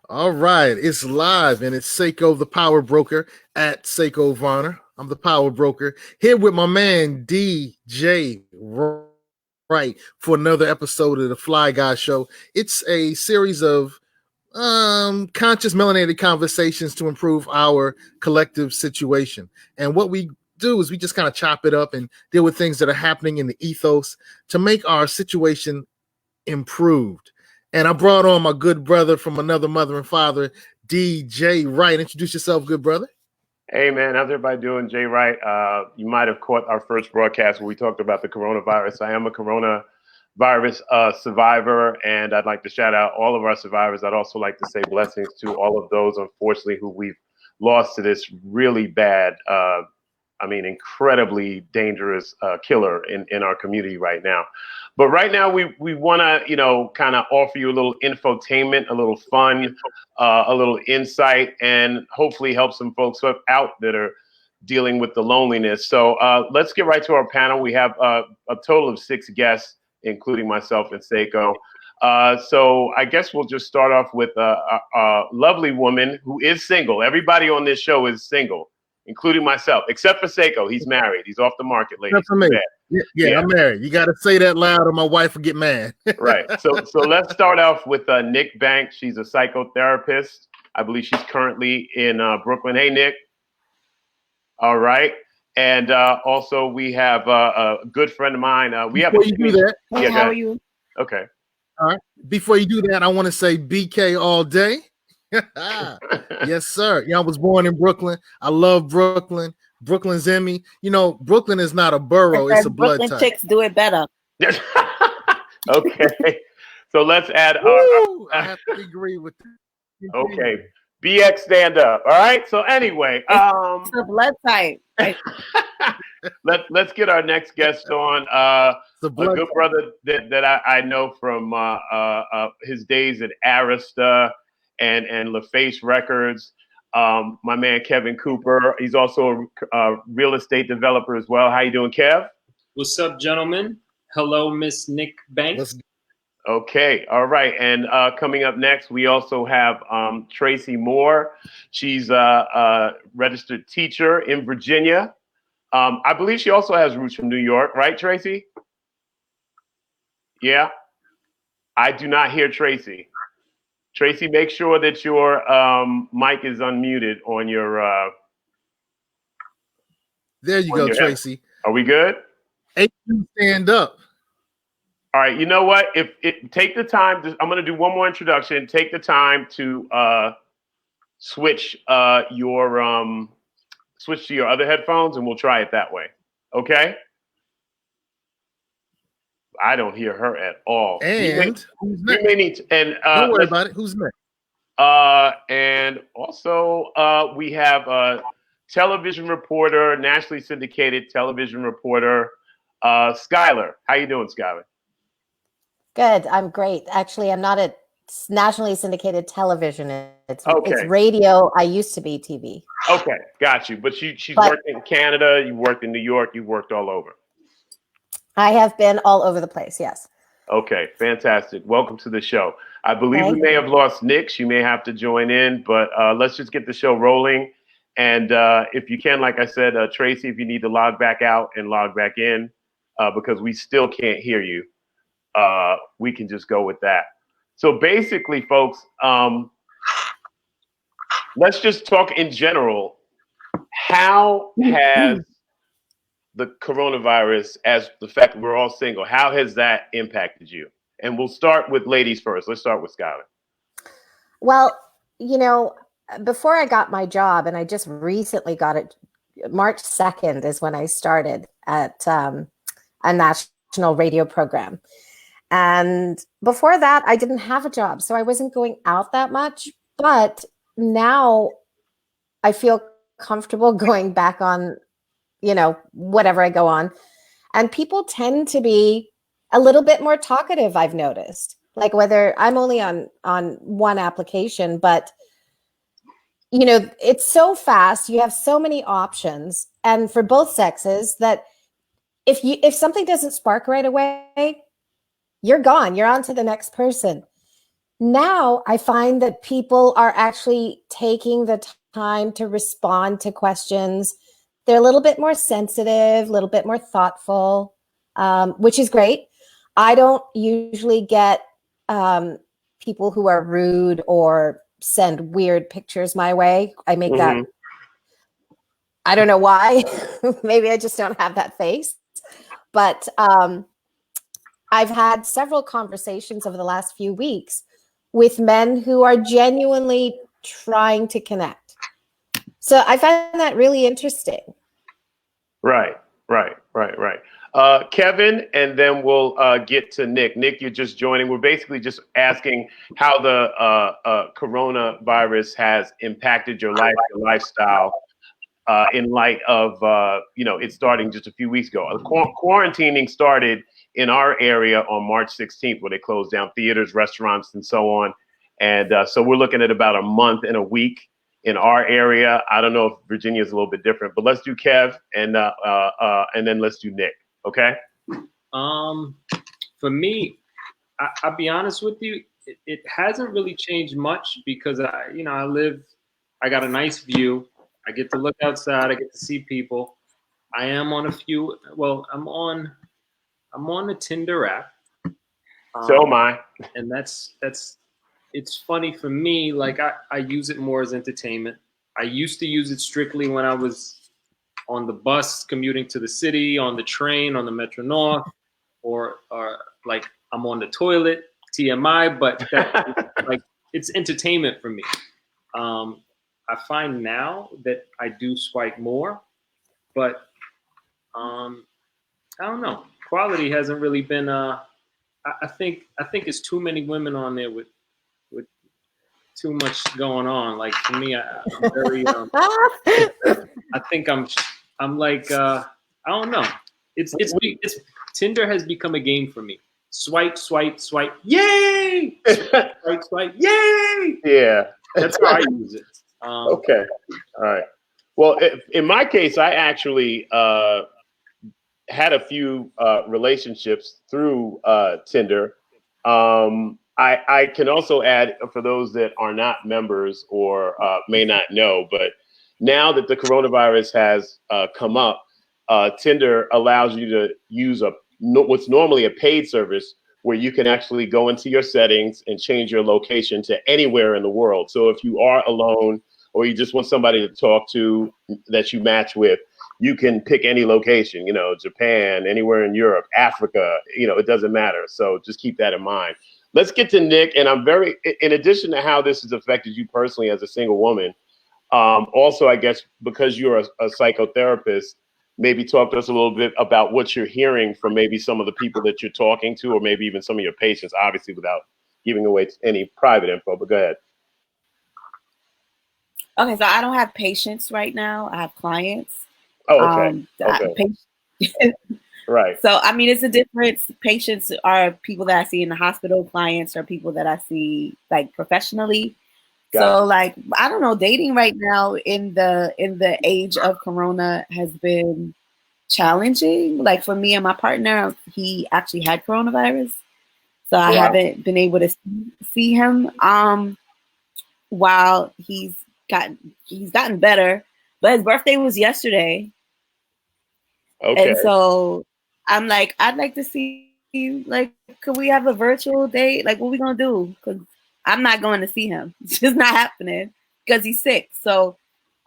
All right, it's live and it's Seiko the Power Broker at Seiko Varner. I'm the Power Broker here with my man DJ Wright for another episode of the Fly Guy Show. It's a series of conscious melanated conversations to improve our collective situation. And what we do is we just kind of chop it up and deal with things that are happening in the ethos to make our situation improved. And I brought on my good brother from another mother and father, DJ Wright. Introduce yourself, good brother. Hey, man, how's everybody doing? Jay Wright. You might have caught our first broadcast where we talked about the coronavirus. I am a coronavirus survivor, and I'd like to shout out all of our survivors. I'd also like to say blessings to all of those, unfortunately, who we've lost to this really bad, incredibly dangerous killer in our community right now. But right now, we want to, kind of offer you a little infotainment, a little fun, a little insight, and hopefully help some folks out that are dealing with the loneliness. So let's get right to our panel. We have a total of 6 guests, including myself and Seiko. So I guess we'll just start off with a lovely woman who is single. Everybody on this show is single, including myself, except for Seiko. He's married. He's off the market, ladies. That's amazing. Yeah, I'm married. You got to say that loud or my wife will get mad. Right. So let's start off with Nick Banks. She's a psychotherapist. I believe she's currently in Brooklyn. Hey, Nick. All right. And also we have a good friend of mine. Before you do that. Hey, how are you? Okay. All right. Before you do that, I want to say BK all day. Yes, sir. Yeah, I was born in Brooklyn. I love Brooklyn. Brooklyn's in me. Brooklyn is not a borough, it's a blood type. Brooklyn chicks do it better. Okay. So let's add I have to agree with that. Okay. BX stand up. All right. So anyway, it's a blood type. let's get our next guest on. A good brother that I know from his days at Arista and LaFace Records. My man Kevin Cooper. He's also a real estate developer as well. How you doing, Kev? What's up, gentlemen? Hello, Miss Nick Banks. Okay, all right. And coming up next, we also have Tracy Moore. She's a registered teacher in Virginia. I believe she also has roots from New York, right, Tracy? Yeah. I do not hear Tracy. Tracy, make sure that your mic is unmuted on your. There you go, Tracy. Are we good? Stand up. All right. You know what? Take the time. I'm going to do one more introduction. Take the time to switch to your other headphones, and we'll try it that way. Okay. I don't hear her at all. And we may need to, and don't worry about it. Who's next? And also we have a television reporter, nationally syndicated television reporter, Skylar. How you doing, Skylar? Good. I'm great. Actually, I'm not a nationally syndicated television. It's okay. Radio. I used to be TV. Okay, got you. But she's worked in Canada. You worked in New York. You worked all over. I have been all over the place, yes. Okay, fantastic. Welcome to the show. I believe we may have lost Nick. She may have to join in, but let's just get the show rolling. And if you can, like I said, Tracy, if you need to log back out and log back in, because we still can't hear you, we can just go with that. So basically, folks, let's just talk in general. How has the coronavirus, as the fact that we're all single, how has that impacted you? And we'll start with ladies first. Let's start with Skylar. Well, before I got my job, and I just recently got it, March 2nd is when I started at a national radio program. And before that, I didn't have a job, so I wasn't going out that much. But now I feel comfortable going back on whatever I go on. And people tend to be a little bit more talkative, I've noticed. Like whether I'm only on one application, but it's so fast. You have so many options. And for both sexes that if something doesn't spark right away, you're gone. You're on to the next person. now I find that people are actually taking the time to respond to questions. They're a little bit more sensitive, a little bit more thoughtful, which is great. I don't usually get people who are rude or send weird pictures my way. I make that, I don't know why. Maybe I just don't have that face. But I've had several conversations over the last few weeks with men who are genuinely trying to connect. So I find that really interesting. Right. Kevin, and then we'll get to Nick. Nick, you're just joining. We're basically just asking how the coronavirus has impacted your life, your lifestyle, in light of it starting just a few weeks ago. Quarantining started in our area on March 16th, where they closed down theaters, restaurants, and so on. And so we're looking at about a month and a week in our area. I don't know if Virginia is a little bit different, but let's do Kev, and then let's do Nick. Okay. For me, I'll be honest with you, it hasn't really changed much because I got a nice view. I get to look outside. I get to see people. I am on a few. Well, I'm on the Tinder app. So am I. And it's funny for me. Like I use it more as entertainment. I used to use it strictly when I was on the bus commuting to the city, on the train, on the Metro North, or like I'm on the toilet, TMI. But like it's entertainment for me. I find now that I do swipe more, but I don't know. Quality hasn't really been. I think it's too many women on there with too much going on. Like for me, I'm very. I think I'm like I don't know. It's Tinder has become a game for me. Swipe, swipe, swipe. Yay! Swipe, swipe. Yay! Yeah. That's how I use it. Okay. All right. Well, in my case, I actually had a few relationships through Tinder. I can also add, for those that are not members or may not know, but now that the coronavirus has come up, Tinder allows you to use what's normally a paid service, where you can actually go into your settings and change your location to anywhere in the world. So if you are alone, or you just want somebody to talk to that you match with, you can pick any location, Japan, anywhere in Europe, Africa, it doesn't matter. So just keep that in mind. Let's get to Nick. And in addition to how this has affected you personally as a single woman, also, I guess, because you're a psychotherapist, maybe talk to us a little bit about what you're hearing from maybe some of the people that you're talking to, or maybe even some of your patients, obviously without giving away any private info, but go ahead. Okay, so I don't have patients right now. I have clients. Oh, okay. Right. So, I mean, it's a difference. Patients are people that I see in the hospital. Clients are people that I see like professionally. So, like, I don't know, dating right now in the age of Corona has been challenging. Like for me and my partner, he actually had coronavirus. So I haven't been able to see him while he's gotten better. But his birthday was yesterday. Okay. And so I'm like, I'd like to see, like, could we have a virtual date? Like, what we gonna do? Because I'm not going to see him. It's just not happening because he's sick. So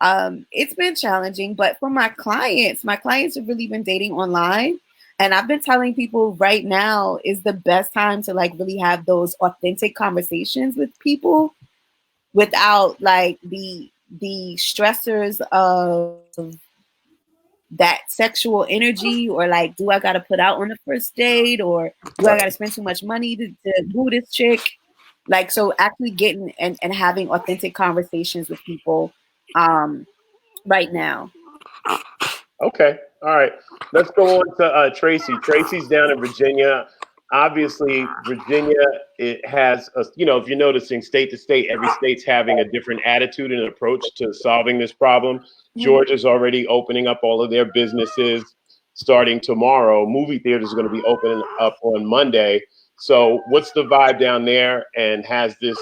it's been challenging. But for my clients have really been dating online. And I've been telling people right now is the best time to like really have those authentic conversations with people without like the stressors of that sexual energy, or like, do I got to put out on the first date, or do I got to spend too much money to woo this chick? Like, so actually getting and having authentic conversations with people right now. Okay. All right. Let's go on to Tracy. Tracy's down in Virginia. Obviously, Virginia, it has, if you're noticing state to state, every state's having a different attitude and approach to solving this problem. Georgia's already opening up all of their businesses starting tomorrow. Movie theaters are going to be opening up on Monday. So what's the vibe down there, and has this,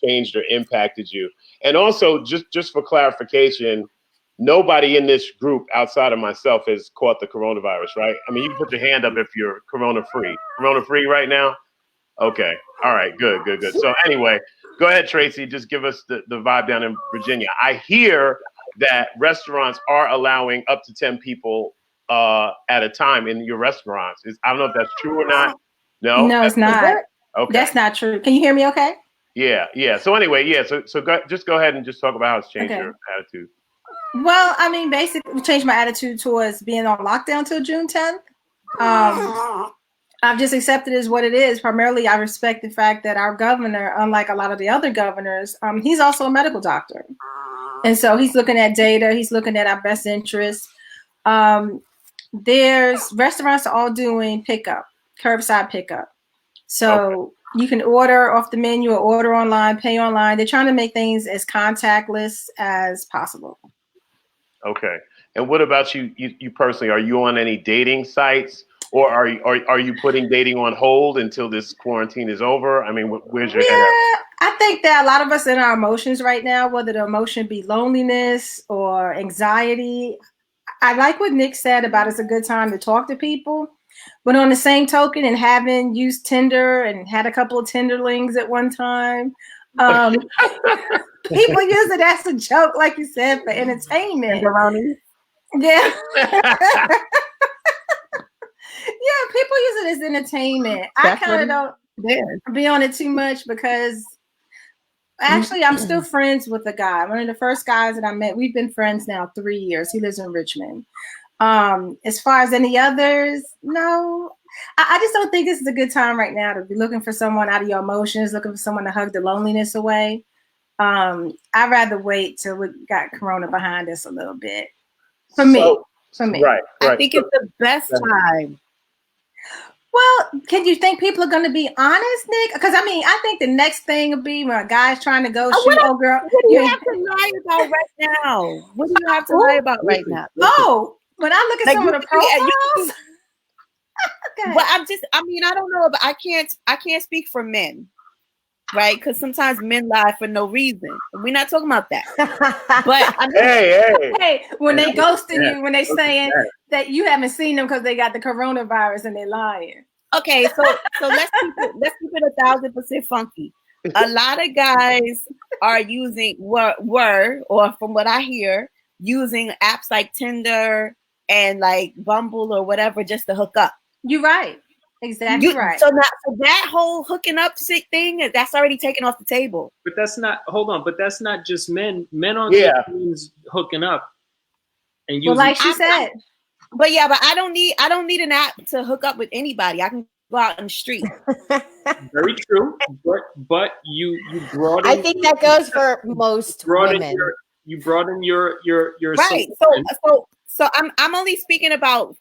changed or impacted you? And also, just for clarification, nobody in this group outside of myself has caught the coronavirus, right? I mean, you can put your hand up if you're corona-free. Corona-free right now? Okay. All right. Good. So anyway, go ahead, Tracy. Just give us the vibe down in Virginia. I hear that restaurants are allowing up to 10 people at a time in your restaurants. I don't know if that's true or not. No, it's not. Okay. That's not true. Can you hear me okay? Yeah. So anyway, so go ahead and just talk about how it's changed your attitude. Well, I mean, basically changed my attitude towards being on lockdown till June 10th. I've just accepted it as what it is. Primarily, I respect the fact that our governor, unlike a lot of the other governors, he's also a medical doctor. And so he's looking at data. He's looking at our best interests. There's restaurants are all doing pickup, curbside pickup. So you can order off the menu or order online, pay online. They're trying to make things as contactless as possible. Okay. And what about you personally? Are you on any dating sites, or are you putting dating on hold until this quarantine is over? I mean, where's your head at? I think that a lot of us in our emotions right now, whether the emotion be loneliness or anxiety. I like what Nick said about it's a good time to talk to people. But on the same token, and having used Tinder and had a couple of Tinderlings at one time, people use it as a joke, like you said, for entertainment. Yeah. Yeah, people use it as entertainment. I kind of don't be on it too much because actually I'm still friends with a guy. One of the first guys that I met, we've been friends now 3 years. He lives in Richmond. As far as any others, no. I just don't think this is a good time right now to be looking for someone out of your emotions, looking for someone to hug the loneliness away. I'd rather wait till we got Corona behind us a little bit. For me. Right. I think it's the best time. Well, can you think people are going to be honest, Nick? Because I mean, I think the next thing will be when a guy's trying to go shoot. Oh, girl, what do you have to lie about right now? What do you have to lie about right now? Oh, when I look at some of the profiles. Okay. But I don't know, but I can't speak for men, right? Because sometimes men lie for no reason. We're not talking about that. But hey, when they ghosting you, when they saying that you haven't seen them because they got the coronavirus and they're lying. Okay, so let's keep it 1,000% funky. A lot of guys are using or from what I hear, using apps like Tinder and like Bumble or whatever just to hook up. You're right. Exactly right. So that whole hooking up sick thing, that's already taken off the table. But that's not. Hold on. But that's not just men. Men on teams hooking up and using. Well, like she said. But I don't need an app to hook up with anybody. I can go out in the street. Very true. But you broaden. I think that goes for most women. You broaden your right. So I'm only speaking about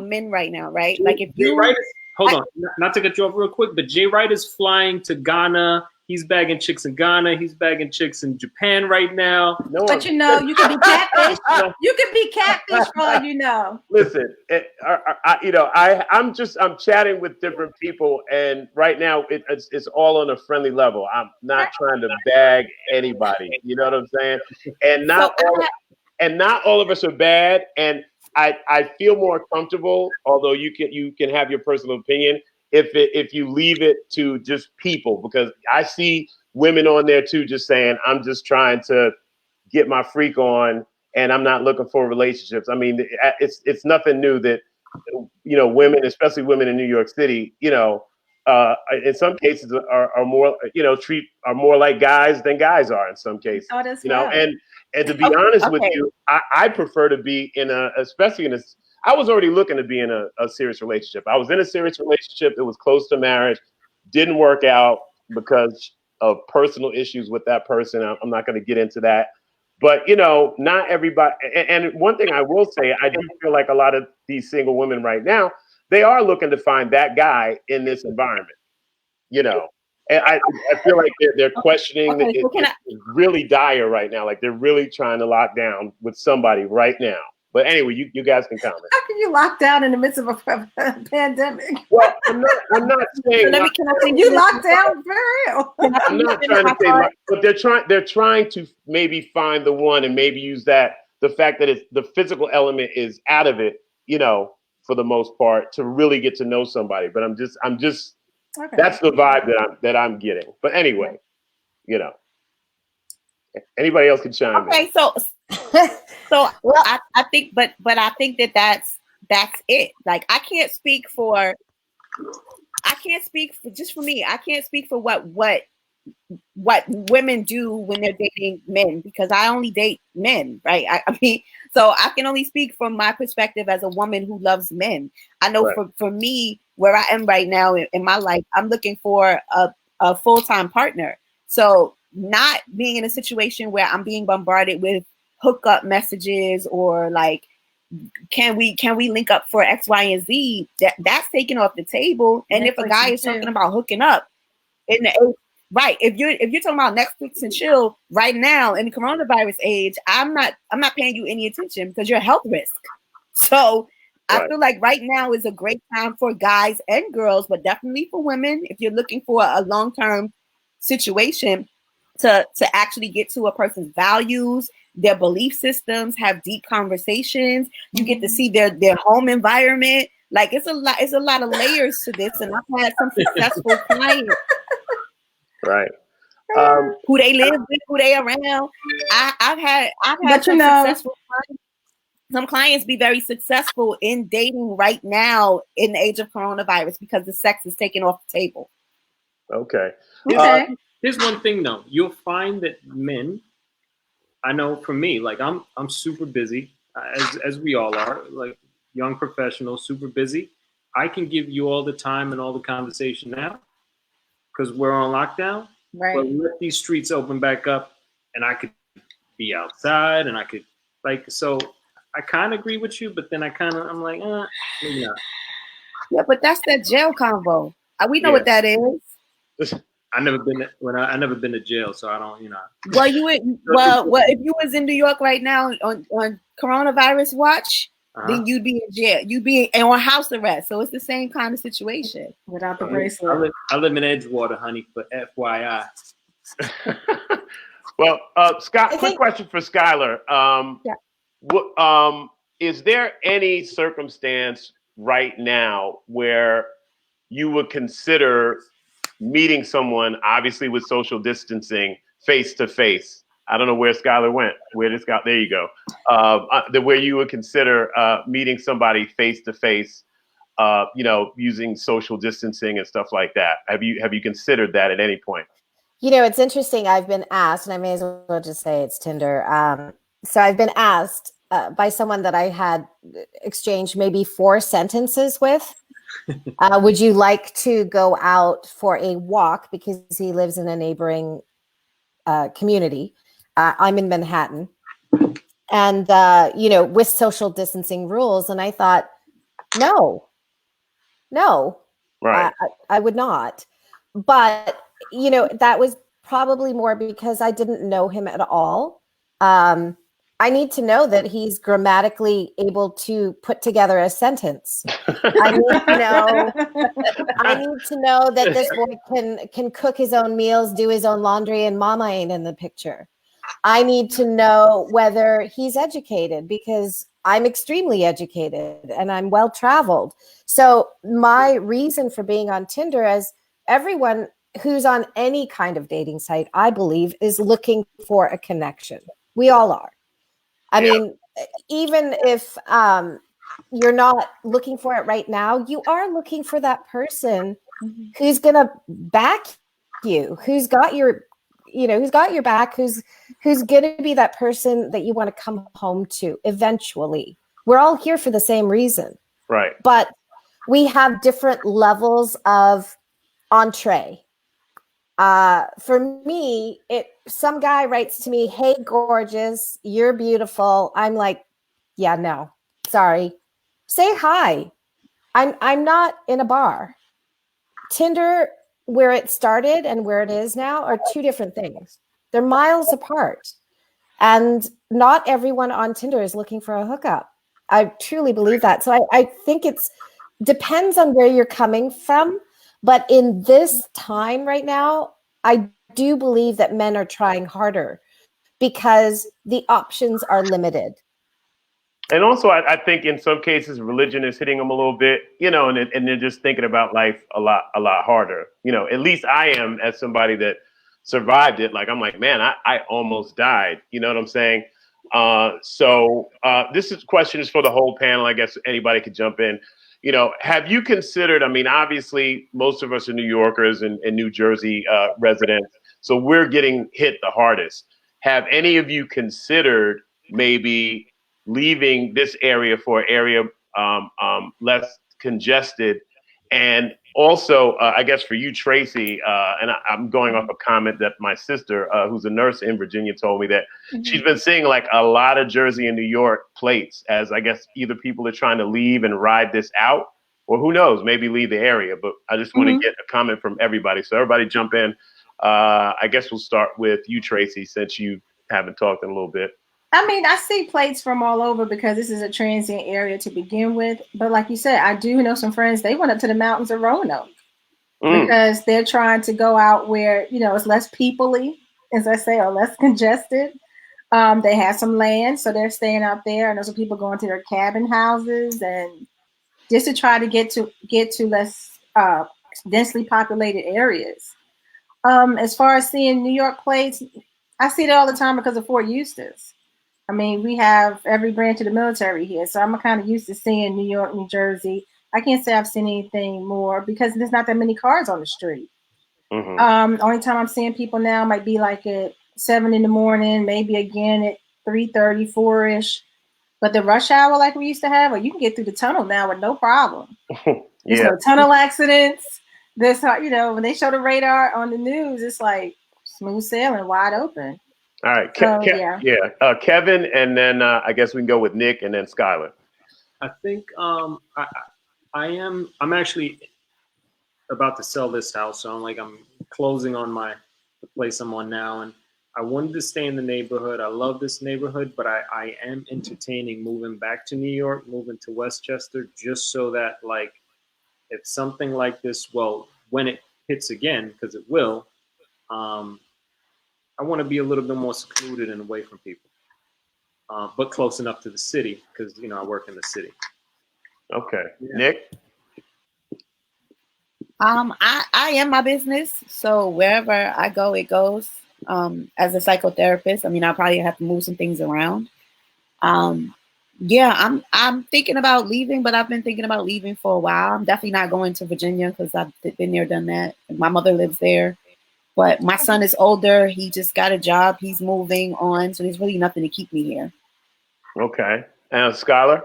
men right now, right? Like if you hold on, not to cut you off real quick, but Jay Wright is flying to Ghana. He's bagging chicks in Ghana. He's bagging chicks in Japan right now. But you know, you can be catfish. You can be catfish for all you know. Listen, I'm chatting with different people, and right now it's all on a friendly level. I'm not trying to bag anybody. You know what I'm saying? And not all of us are bad. And I feel more comfortable, although you can have your personal opinion, if you leave it to just people, because I see women on there too just saying, I'm just trying to get my freak on and I'm not looking for relationships. I mean, it's nothing new that, women, especially women in New York City, in some cases are more, are more like guys than guys are in some cases, and to be honest with you, I prefer to be I was already looking to be in a serious relationship. I was in a serious relationship. It was close to marriage. Didn't work out because of personal issues with that person. I'm not going to get into that. But, not everybody. And one thing I will say, I do feel like a lot of these single women right now, they are looking to find that guy in this environment, And I feel like they're questioning. It's really dire right now. Like they're really trying to lock down with somebody right now. But anyway, you guys can comment. How can you lock down in the midst of a pandemic? Well, I'm not saying you locked down for real. I'm not trying to say, but they're trying to maybe find the one and maybe use that the fact that it's the physical element is out of it, you know, for the most part, to really get to know somebody. But I'm just okay. That's the vibe that I'm getting. But anyway, you know, anybody else can chime in. Okay, so well, I think, but I think that's it. Like, I can't speak for just for me. I can't speak for what women do when they're dating men, because I only date men, right? I mean, so I can only speak from my perspective as a woman who loves men. I know right. for me, where I am right now in my life, I'm looking for a full-time partner. So not being in a situation where I'm being bombarded with hookup messages or like, can we link up for X, Y, and Z? That's taken off the table. And Netflix, if a guy is talking about hooking up right, if you're talking about Netflix and chill right now in the coronavirus age, I'm not paying you any attention because you're a health risk. So right. I feel like right now is a great time for guys and girls, but definitely for women, if you're looking for a long-term situation, to actually get to a person's values, their belief systems, have deep conversations. You get to see their home environment. Like, it's a lot of layers to this, and I've had some successful clients. Right. Who they live with, who they around. I've had some successful clients. Some clients be very successful in dating right now in the age of coronavirus because the sex is taken off the table. Okay. Here's one thing though. You'll find that men, I know for me, like I'm super busy, as we all are, like young professionals, super busy. I can give you all the time and all the conversation now because we're on lockdown. Right. But let these streets open back up and I could be outside and I could so I kind of agree with you, but then I'm like, maybe not. Yeah, but that's that jail convo. We know what that is. I never been to jail, so I don't, Well, if you was in New York right now on coronavirus watch, then you'd be in jail. You'd be on house arrest. So it's the same kind of situation without the bracelet. I live in Edgewater, honey, for FYI. Well, Scott, quick question for Skylar. Is there any circumstance right now where you would consider meeting someone, obviously with social distancing, face to face? I don't know where Skylar went. There you go. Where you would consider meeting somebody face to face, using social distancing and stuff like that. Have you considered that at any point? It's interesting. I've been asked, and I may as well just say it's Tinder. So I've been asked by someone that I had exchanged maybe 4 sentences with. Would you like to go out for a walk? Because he lives in a neighboring community. I'm in Manhattan. And, with social distancing rules. And I thought, no, right. I would not. But, that was probably more because I didn't know him at all. I need to know that he's grammatically able to put together a sentence. I need to know that this boy can cook his own meals, do his own laundry, and mama ain't in the picture. I need to know whether he's educated because I'm extremely educated and I'm well-traveled. So my reason for being on Tinder, as everyone who's on any kind of dating site, I believe, is looking for a connection. We all are. I mean, even if you're not looking for it right now, you are looking for that person who's going to back you, who's got your back, who's going to be that person that you want to come home to eventually. We're all here for the same reason. Right. But we have different levels of entree. For me, some guy writes to me, "Hey, gorgeous, you're beautiful." I'm like, yeah, no, sorry. Say hi. I'm not in a bar. Tinder, where it started and where it is now, are 2 different things. They're miles apart. And not everyone on Tinder is looking for a hookup. I truly believe that. So I think it's depends on where you're coming from. But in this time right now, I do believe that men are trying harder because the options are limited. And also, I think in some cases, religion is hitting them a little bit, and they're just thinking about life a lot harder. At least I am, as somebody that survived it. Like, I'm like, man, I almost died. You know what I'm saying? So this question is for the whole panel. I guess anybody could jump in. Have you considered? I mean, obviously, most of us are New Yorkers and New Jersey residents, so we're getting hit the hardest. Have any of you considered maybe leaving this area for an area less congested? And also, I guess for you, Tracy, and I'm going off a comment that my sister, who's a nurse in Virginia, told me that she's been seeing like a lot of Jersey and New York plates as I guess either people are trying to leave and ride this out, or who knows, maybe leave the area. But I just want to get a comment from everybody. So everybody jump in. I guess we'll start with you, Tracy, since you haven't talked in a little bit. I mean, I see plates from all over because this is a transient area to begin with. But like you said, I do know some friends, they went up to the mountains of Roanoke because they're trying to go out where, it's less people-y, as I say, or less congested. They have some land, so they're staying out there. And there's some people going to their cabin houses and just to try to get to less densely populated areas. As far as seeing New York plates, I see it all the time because of Fort Eustis. I mean, we have every branch of the military here, so I'm kind of used to seeing New York, New Jersey. I can't say I've seen anything more because there's not that many cars on the street. Only time I'm seeing people now might be like at 7 a.m, maybe again at 3:30, 4-ish. But the rush hour like we used to have, you can get through the tunnel now with no problem. There's no tunnel accidents. There's, when they show the radar on the news, it's like smooth sailing, wide open. All right, Kevin, and then I guess we can go with Nick and then Skylar. I think I'm actually about to sell this house, so I'm closing on the place I'm on now, and I wanted to stay in the neighborhood. I love this neighborhood, but I am entertaining moving back to New York, moving to Westchester, just so that if something like this, when it hits again, because it will, I want to be a little bit more secluded and away from people, but close enough to the city because, I work in the city. Okay. Yeah. Nick? I am my business. So wherever I go, it goes. As a psychotherapist, I mean, I'll probably have to move some things around. I'm thinking about leaving, but I've been thinking about leaving for a while. I'm definitely not going to Virginia because I've been there, done that. My mother lives there. But my son is older. He just got a job. He's moving on. So there's really nothing to keep me here. Okay. And Skylar?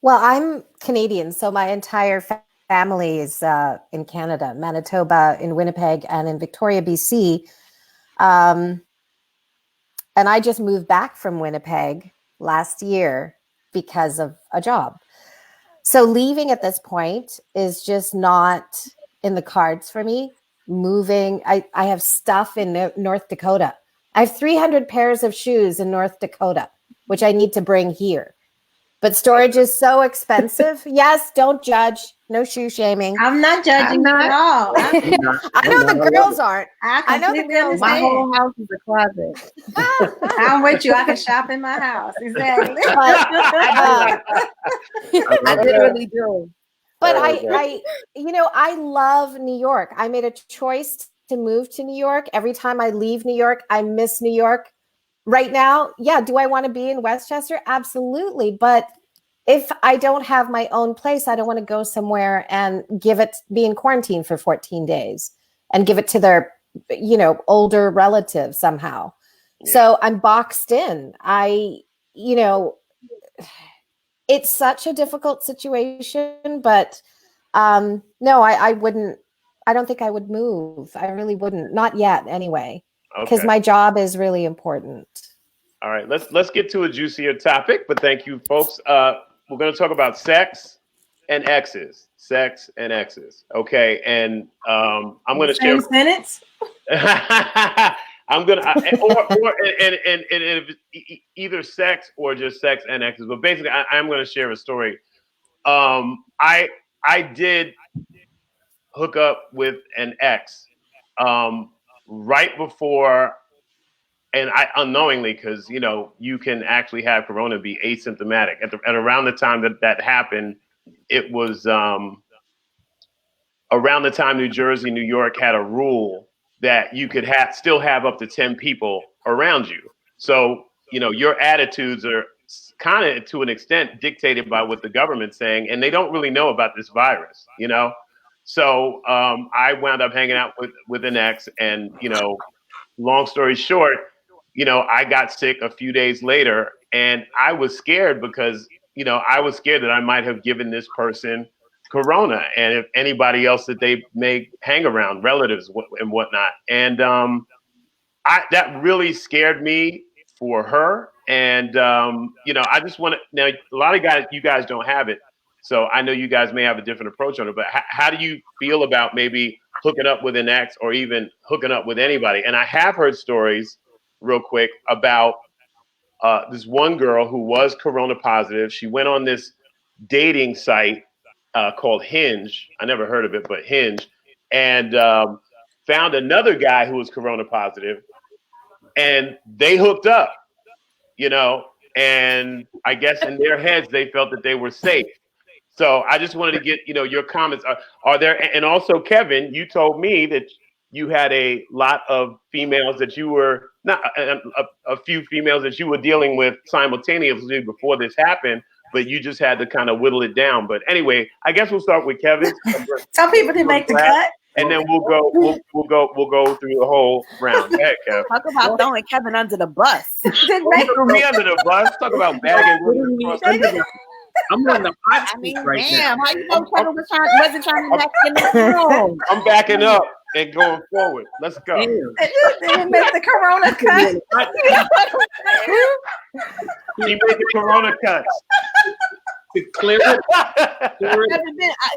Well, I'm Canadian. So my entire family is in Canada, Manitoba, in Winnipeg, and in Victoria, BC. And I just moved back from Winnipeg last year because of a job. So leaving at this point is just not in the cards for me. Moving, I have stuff in North Dakota. I have 300 pairs of shoes in North Dakota, which I need to bring here. But storage is so expensive. Yes, don't judge. No shoe shaming. I'm not judging at all. I know the girls aren't. I know the girls. My whole house is a closet. I'm with you. I can shop in my house. Exactly. I literally do. But I love New York. I made a choice to move to New York. Every time I leave New York, I miss New York. Right now, do I want to be in Westchester? Absolutely. But if I don't have my own place, I don't want to go somewhere and be in quarantine for 14 days and give it to their, older relatives somehow. Yeah. So I'm boxed in. It's such a difficult situation, but no, I wouldn't. I don't think I would move. I really wouldn't. Not yet, anyway, because my job is really important. All right, let's get to a juicier topic. But thank you, folks. We're going to talk about sex and exes. Sex and exes. Okay, and I'm going to share. Sentence. I I'm gonna or if either sex or just sex and exes. But basically, I'm gonna share a story. I did hook up with an ex right before, and I unknowingly, because you can actually have corona be asymptomatic. At around the time that happened, it was around the time New Jersey, New York had a rule that you could still have up to 10 people around you. So, your attitudes are kind of to an extent dictated by what the government's saying, and they don't really know about this virus, So I wound up hanging out with an ex, and, long story short, I got sick a few days later, and I was scared because, I was scared that I might have given this person corona, and if anybody else that they may hang around, relatives and whatnot. And that really scared me for her. And, I just want to, now a lot of you guys don't have it. So I know you guys may have a different approach on it, but how do you feel about maybe hooking up with an ex or even hooking up with anybody? And I have heard stories real quick about this one girl who was corona positive. She went on this dating site called Hinge. I never heard of it, but Hinge, and found another guy who was corona positive, and they hooked up, and I guess in their heads they felt that they were safe. So I just wanted to get your comments. Are there, and also Kevin, you told me that you had a lot of females that you were not a few females that you were dealing with simultaneously before this happened, but you just had to kind of whittle it down. But anyway, I guess we'll start with Kevin. Some people didn't make the cut, and then we'll go through the whole round. Go ahead, Kev. Talk about throwing Kevin under the bus. Threw me under the bus. Talk about bagging. I'm on the hot seat right now. How you know Kevin wasn't trying to back in the room? I'm backing up and going forward. Let's go. They didn't make the corona cut. He made the corona cuts. To clear it.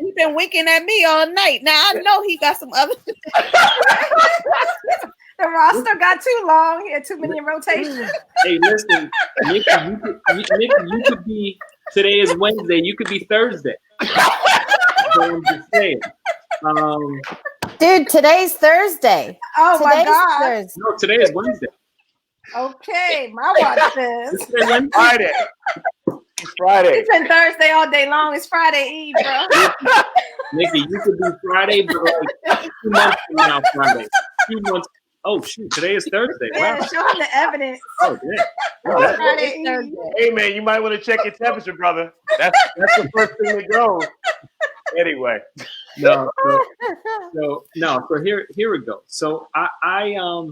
He's been winking at me all night. Now I know he got some other. The roster got too long. He had too many in rotation. Hey, listen, Nikki, you could be. Today is Wednesday. You could be Thursday. So I'm just saying. Dude, today's Thursday. Oh my God! No, today is Wednesday. Okay, my watch says Friday. It's Friday. It's been Thursday all day long. It's Friday Eve, bro. Nikki, you could be Friday, but like 2 months from now, Friday. 2 months. Oh shoot! Today is Thursday. Yeah, wow. show him the evidence. Oh yeah. Friday Eve. Hey man, you might want to check your temperature, brother. That's the first thing that goes. Anyway. So here we go. So I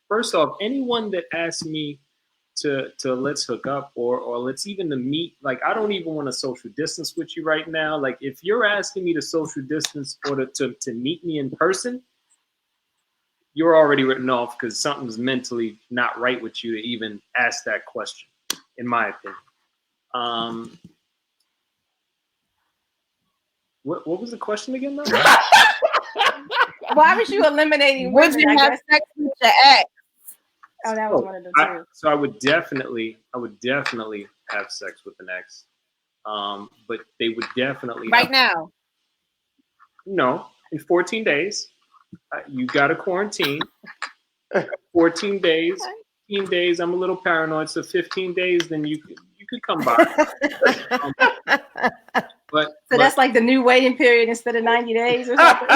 first off, anyone that asks me to let's hook up or let's even to meet, like I don't even want to social distance with you right now. Like if you're asking me to social distance or to meet me in person, you're already written off because something's mentally not right with you to even ask that question, in my opinion. What was the question again, though? Why was you eliminating would you have sex with your ex? Oh, that was one of the two. So I would definitely have sex with an ex. But they would definitely now. No, in 14 days. You got to quarantine. 14 days. 15 days. I'm a little paranoid. So 15 days, then you could come by. But that's like the new waiting period instead of 90 days or something.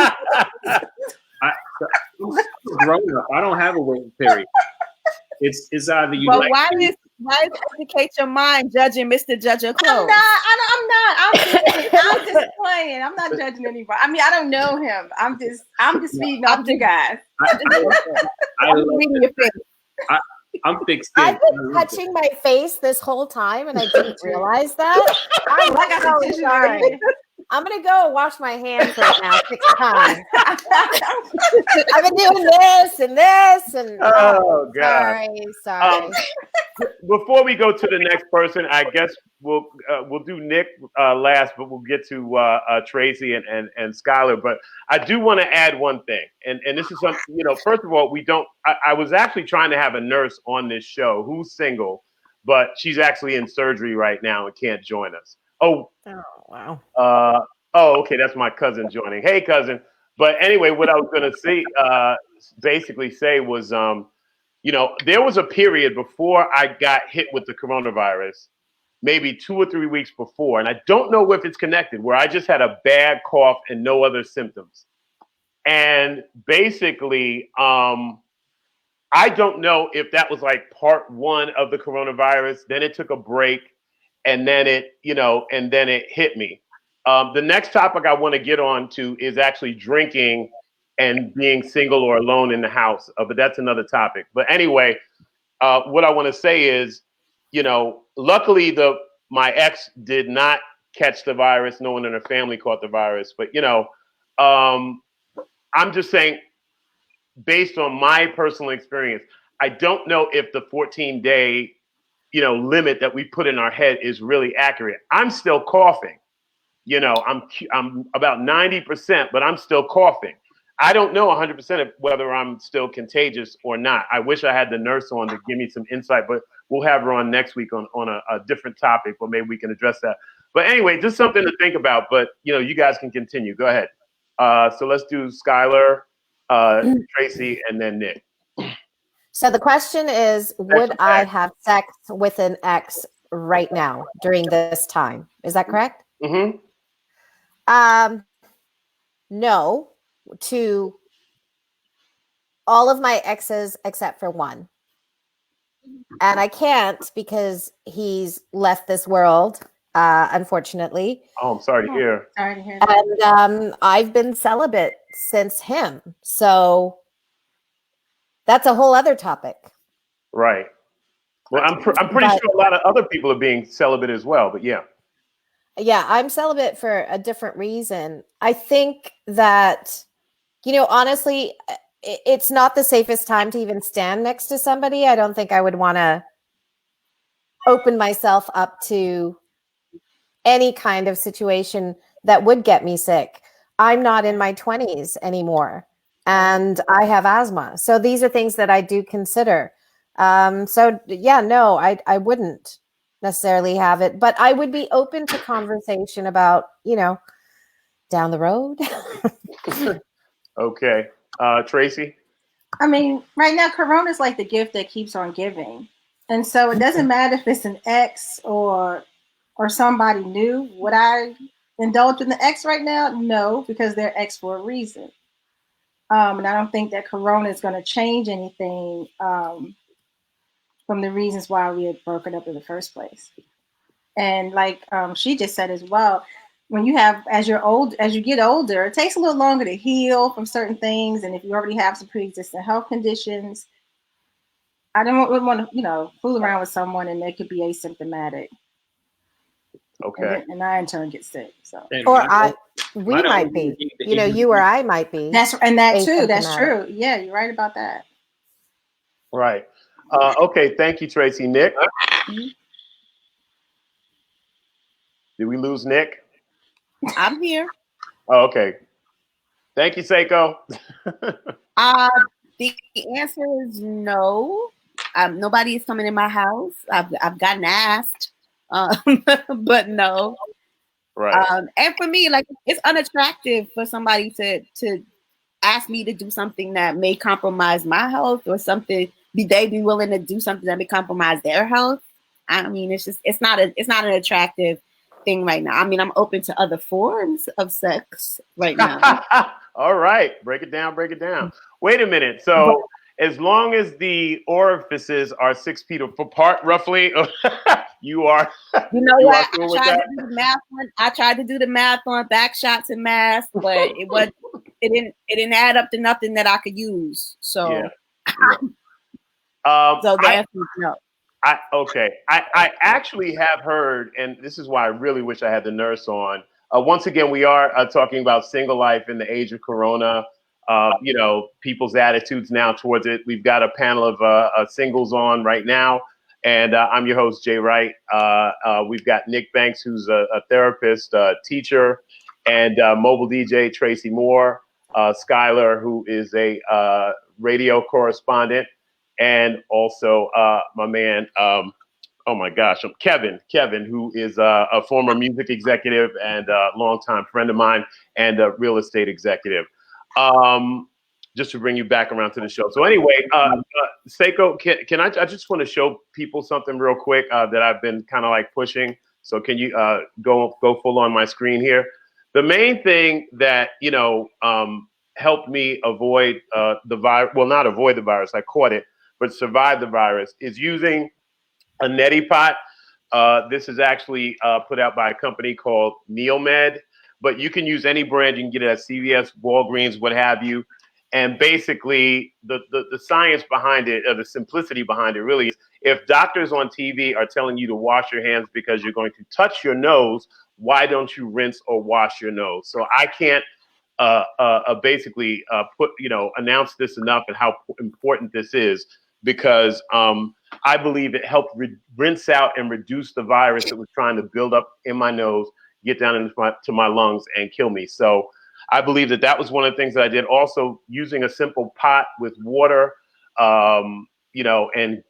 Grown up. I don't have a waiting period. It's either you. But like why educate your mind judging Mr. Judge Your Clothes? I'm not. I'm just playing. I'm not judging anybody. I mean, I don't know him. I'm just feeding off you guys. I'm reading your face. I'm fixed. I've been touching my face this whole time, and I didn't realize that. I'm like, I'm so sorry. I'm gonna go wash my hands right now 6 times. I've been doing this and this, and oh god, sorry. Before we go to the next person, I guess we'll do Nick last, but we'll get to Tracy and Skylar. But I do want to add one thing, and this is something, you know. First of all, we don't. I was actually trying to have a nurse on this show who's single, but she's actually in surgery right now and can't join us. Oh wow. Oh, okay, that's my cousin joining. Hey, cousin. But anyway, what I was going to say, basically say was, you know, there was a period before I got hit with the coronavirus, maybe 2 or 3 weeks before, and I don't know if it's connected, where I just had a bad cough and no other symptoms. And basically, I don't know if that was like part 1 of the coronavirus. Then it took a break, and then it, you know, and then it hit me. The next topic I want to get on to is actually drinking and being single or alone in the house. But that's another topic. But anyway, what I want to say is, you know, luckily my ex did not catch the virus. No one in her family caught the virus. But, you know, I'm just saying, based on my personal experience, I don't know if the 14-day, you know, limit that we put in our head is really accurate. I'm still coughing. You know, I'm about 90%, but I'm still coughing. I don't know 100% of whether I'm still contagious or not. I wish I had the nurse on to give me some insight, but we'll have her on next week on a different topic, but maybe we can address that. But anyway, just something to think about. But, you know, you guys can continue. Go ahead. So let's do Skylar, Tracy, and then Nick. So the question is, would I have sex with an ex right now during this time? Is that correct? Mm-hmm. No, to all of my exes except for one. And I can't because he's left this world, unfortunately. Oh, I'm sorry to hear. Sorry to hear that. And I've been celibate since him. So that's a whole other topic. Right. Well, I'm pretty sure a lot of other people are being celibate as well, but yeah. Yeah, I'm celibate for a different reason. I think that, you know, honestly, it's not the safest time to even stand next to somebody. I don't think I would want to open myself up to any kind of situation that would get me sick. I'm not in my 20s anymore, and I have asthma. So these are things that I do consider. So yeah, no, I wouldn't necessarily have it, but I would be open to conversation about, you know, down the road. Okay. Tracy? I mean, right now, Corona is like the gift that keeps on giving. And so it doesn't matter if it's an ex or somebody new. Would I indulge in the ex right now? No, because they're ex for a reason. And I don't think that Corona is going to change anything from the reasons why we had broken up in the first place. And like she just said as well, when you have, as you get older, it takes a little longer to heal from certain things. And if you already have some pre-existing health conditions, I don't want to, you know, fool around with someone and they could be asymptomatic. Okay. And I in turn get sick. So, or we might be, you know, you or I might be. That too. That's true. Yeah, you're right about that. Right. Okay. Thank you, Tracy. Nick? Mm-hmm. Did we lose Nick? I'm here. Oh, okay. Thank you, Seiko. The answer is no. Nobody is coming in my house. I've gotten asked, but no. Right. And for me, like, it's unattractive for somebody to ask me to do something that may compromise my health, or something. They be willing to do something that may compromise their health. I mean, it's not an attractive thing right now. I mean, I'm open to other forms of sex right now. All right, break it down. Wait a minute. So as long as the orifices are 6 feet apart, roughly, you are. You know what? I tried to do the math on back shots and masks, but it didn't add up to nothing that I could use. So, yeah. So the answer is no. I actually have heard, and this is why I really wish I had the nurse on. Once again, we are talking about single life in the age of Corona. You know, people's attitudes now towards it. We've got a panel of singles on right now, And I'm your host, Jay Wright. We've got Nick Banks, who's a therapist, teacher, and mobile DJ, Tracy Moore, Skylar, who is a radio correspondent, and also my man, oh my gosh, Kevin, who is a former music executive and a longtime friend of mine and a real estate executive. Just to bring you back around to the show. So anyway, Seiko, can I just want to show people something real quick that I've been kind of like pushing. So can you go full on my screen here? The main thing that, you know, helped me avoid the virus, well, not avoid the virus, I caught it, but survive the virus, is using a neti pot. This is actually put out by a company called Neomed, but you can use any brand. You can get it at CVS, Walgreens, what have you. And basically, the science behind it, or the simplicity behind it, really is, if doctors on TV are telling you to wash your hands because you're going to touch your nose, why don't you rinse or wash your nose? So I can't basically announce this enough and how important this is, because I believe it helped rinse out and reduce the virus that was trying to build up in my nose, get down into my lungs, and kill me. So I believe that was one of the things that I did. Also, using a simple pot with water, and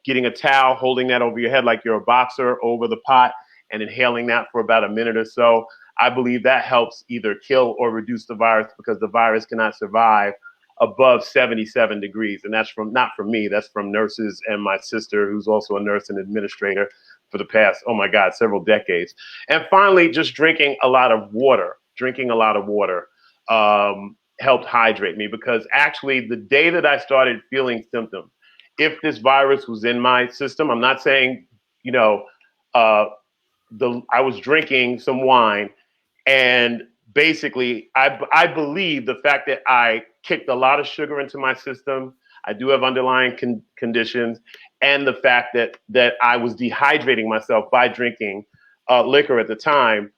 getting a towel, holding that over your head like you're a boxer over the pot, and inhaling that for about a minute or so. I believe that helps either kill or reduce the virus, because the virus cannot survive above 77 degrees. And that's not from me, that's from nurses and my sister, who's also a nurse and administrator for the past, oh my God, several decades. And finally, just drinking a lot of water. Helped hydrate me, because actually the day that I started feeling symptoms, if this virus was in my system, I'm not saying, I was drinking some wine, and basically I believe the fact that I kicked a lot of sugar into my system, I do have underlying conditions, and the fact that I was dehydrating myself by drinking liquor at the time,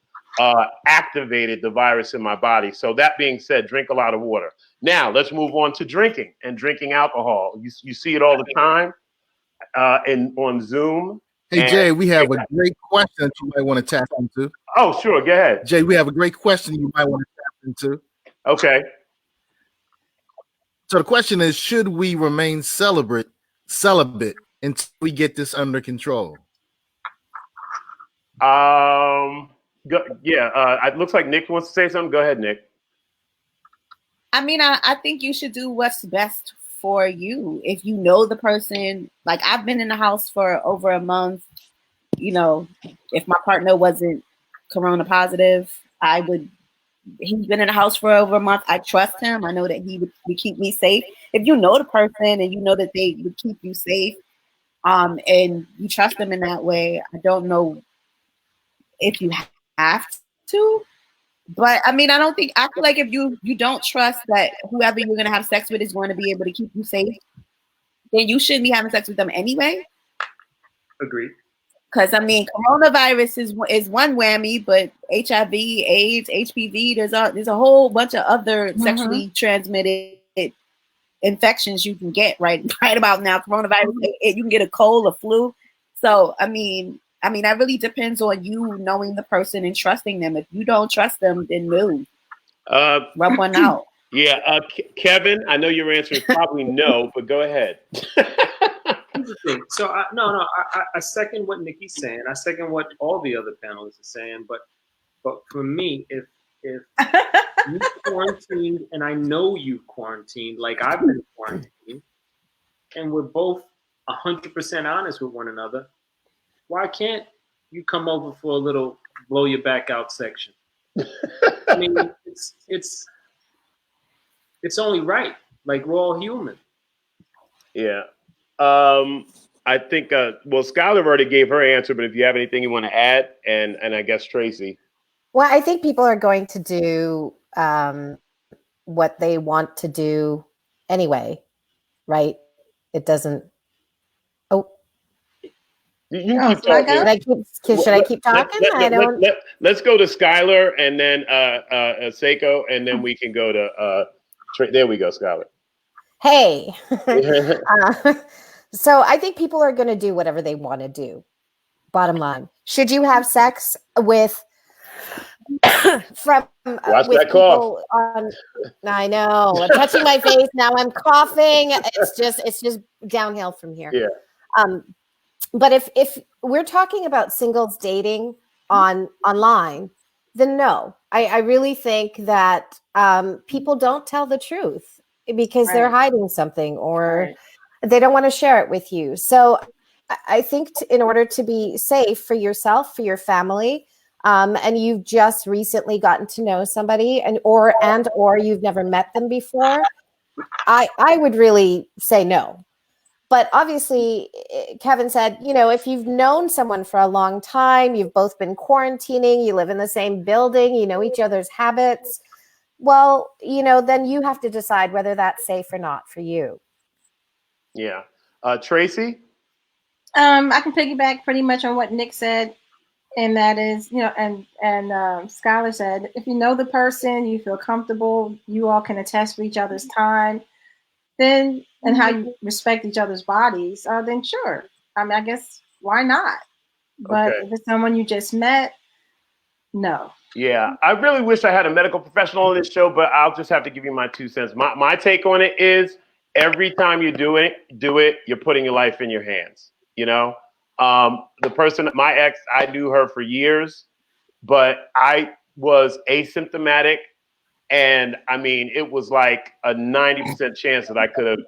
activated the virus in my body. So that being said, drink a lot of water. Now let's move on to drinking alcohol. You see it all the time on Zoom. Hey, Jay, we have a great question that you might want to tap into. Oh, sure. Go ahead. Jay, we have a great question you might want to tap into. Okay. So the question is, should we remain celibate until we get this under control? It looks like Nick wants to say something. Go ahead, Nick. I mean, I think you should do what's best for you. If you know the person, like I've been in the house for over a month, if my partner wasn't corona positive, he's been in the house for over a month. I trust him. I know that he would keep me safe. If you know the person and you know that they would keep you safe, and you trust them in that way, I don't know if you have to, but I mean, I feel like if you don't trust that whoever you're going to have sex with is going to be able to keep you safe, then you shouldn't be having sex with them anyway. Agreed. Because I mean, coronavirus is one whammy, but HIV, AIDS, HPV, there's a whole bunch of other sexually transmitted infections you can get right about now. Coronavirus, you can get a cold, a flu. So I mean, that really depends on you knowing the person and trusting them. If you don't trust them, then move. Rub one out. Yeah, Kevin, I know your answer is probably no, but go ahead. Here's the thing. So I second what Nikki's saying. I second what all the other panelists are saying. But for me, if you quarantined and I know you quarantined, like I've been quarantined, and we're both 100% honest with one another, why can't you come over for a little blow your back out section? I mean, it's only right. Like, we're all human. Yeah. I think, Skylar already gave her answer, but if you have anything you want to add, and I guess Tracy. Well, I think people are going to do what they want to do anyway, right? It doesn't. Oh. You keep talking. Should I keep talking? Let's go to Skylar and then Seiko, and then we can go to there we go, Skylar. Hey. So I think people are going to do whatever they want to do. Bottom line, should you have sex with with people on? I know, I'm touching my face now. I'm coughing. It's just downhill from here. Yeah. But if we're talking about singles dating online, then no, I really think that people don't tell the truth because they're hiding something or they don't want to share it with you. So I think in order to be safe for yourself, for your family, and you've just recently gotten to know somebody or you've never met them before, I would really say no. But obviously, Kevin said, if you've known someone for a long time, you've both been quarantining, you live in the same building, you know each other's habits, well, then you have to decide whether that's safe or not for you. Yeah. Tracy? I can piggyback pretty much on what Nick said. And that is, and Skylar said, if you know the person, you feel comfortable, you all can attest for each other's time, then, and how you respect each other's bodies, then sure. I mean, I guess, why not? But if it's someone you just met, no. Yeah, I really wish I had a medical professional on this show, but I'll just have to give you my 2 cents. My take on it is every time you do it, you're putting your life in your hands, The person, my ex, I knew her for years, but I was asymptomatic. And I mean, it was like a 90% chance that I could have,